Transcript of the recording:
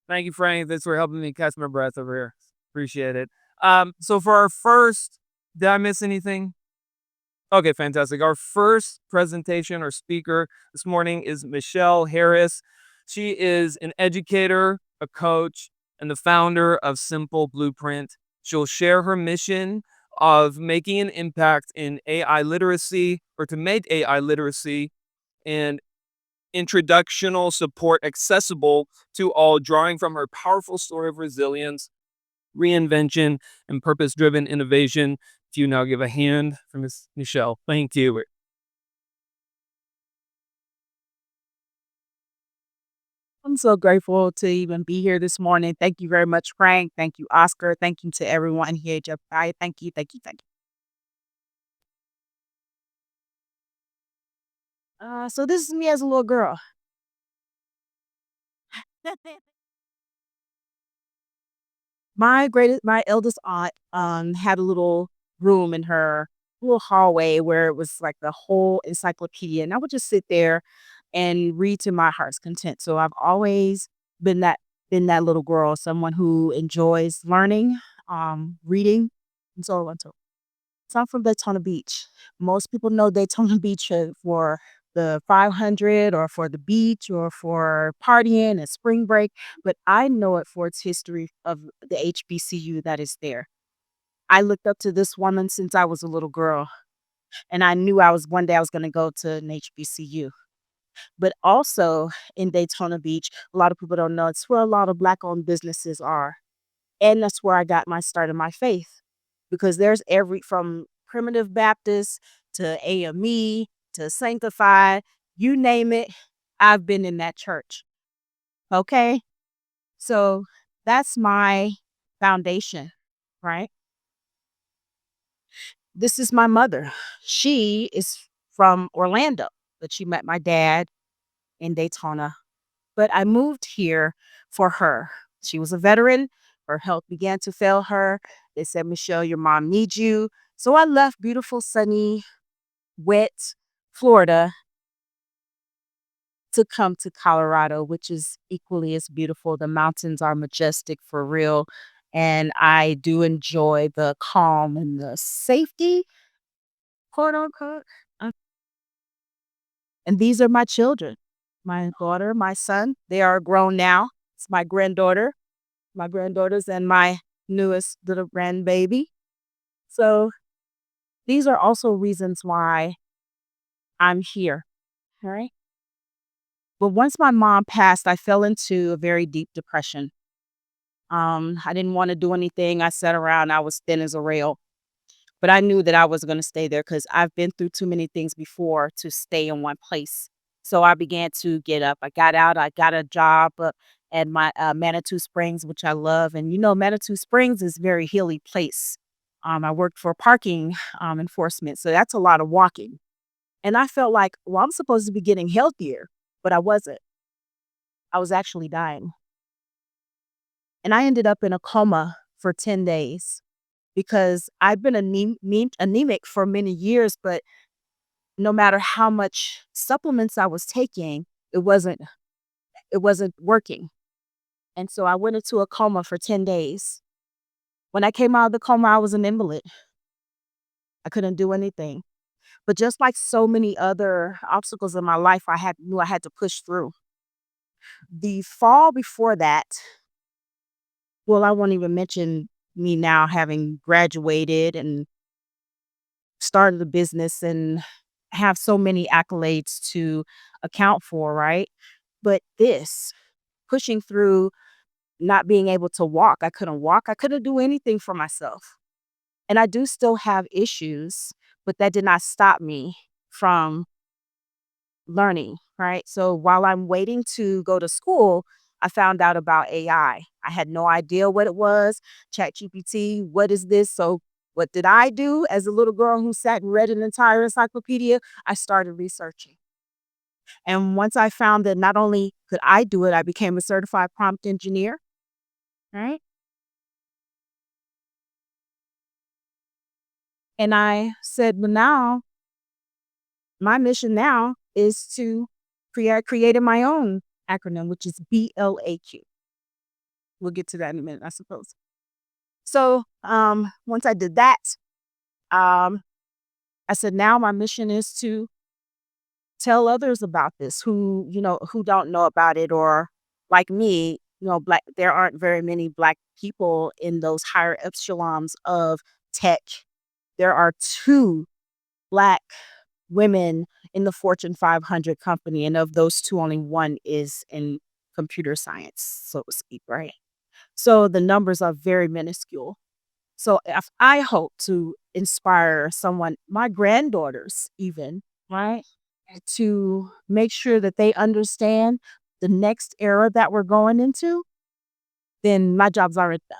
Thank you, Frank. Thanks for helping me catch my breath over here. Appreciate it. So for our first, did I miss anything? Okay, fantastic. Our first presentation or speaker this morning is Michelle Harris. She is an educator, a coach, and the founder of Simple Blueprint. She'll share her mission of making an impact in AI literacy or to make AI literacy and introductional support accessible to all, drawing from her powerful story of resilience, reinvention, and purpose driven innovation. If you now give a hand for Miss Michelle. Thank you. I'm so grateful to even be here this morning. Thank you very much, Frank. Thank you, Oscar. Thank you to everyone here at Jeff. Thank you, thank you, thank you. So this is me as a little girl. My eldest aunt, had a little room in her little hallway where it was like the whole encyclopedia, and I would just sit there and read to my heart's content. So I've always been that little girl, someone who enjoys learning, reading, and so on. So I'm from Daytona Beach. Most people know Daytona Beach for the 500 or for the beach or for partying and spring break, but I know it for its history of the HBCU that is there. I looked up to this woman since I was a little girl, and I knew I was one day I was going to go to an HBCU. But also in Daytona Beach, a lot of people don't know it's where a lot of Black owned businesses are. And that's where I got my start in my faith because there's every from primitive Baptist to AME to sanctified, you name it, I've been in that church. Okay. So that's my foundation, right? This is my mother. She is from Orlando, but she met my dad in Daytona. But I moved here for her. She was a veteran. Her health began to fail her. They said, Michelle, your mom needs you. So I left beautiful, sunny, wet Florida to come to Colorado, which is equally as beautiful. The mountains are majestic for real. And I do enjoy the calm and the safety, quote unquote. Uh, And these are my children, my daughter, my son. They are grown now. It's my granddaughters and my newest little grandbaby. So these are also reasons why I'm here. All right. But once my mom passed, I fell into a very deep depression. I didn't want to do anything. I sat around, I was thin as a rail. But I knew that I was going to stay there because I've been through too many things before to stay in one place. So I began to get up. I got out. I got a job at my Manitou Springs, which I love. And Manitou Springs is a very hilly place. I worked for parking enforcement, so that's a lot of walking. And I felt like, well, I'm supposed to be getting healthier, but I wasn't. I was actually dying, and I ended up in a coma for 10 days because I've been anemic for many years, but no matter how much supplements I was taking, it wasn't it wasn't working. And so I went into a coma for 10 days. When I came out of the coma, I was an invalid. I couldn't do anything. But just like so many other obstacles in my life, knew I had to push through. The fall before that, well, I won't even mention me now having graduated and started a business and have so many accolades to account for, right? But this, pushing through not being able to walk, I couldn't walk, I couldn't do anything for myself. And I do still have issues, but that did not stop me from learning, right? So while I'm waiting to go to school, I found out about AI. I had no idea what it was. ChatGPT, what is this? So what did I do as a little girl who sat and read an entire encyclopedia? I started researching. And once I found that not only could I do it, I became a certified prompt engineer, right? And I said, well, now my mission now is to create my own acronym, which is BLAQ. we'll get to that in a minute, I suppose. So once I did that, um, I said, now my mission is to tell others about this who, who don't know about it, or like me, black, there aren't very many black people in those higher echelons of tech. There are two black women in the Fortune 500 company, and of those two, only one is in computer science, so to speak, right? So the numbers are very minuscule. So if I hope to inspire someone, my granddaughters even, right, to make sure that they understand the next era that we're going into, then my job's already done.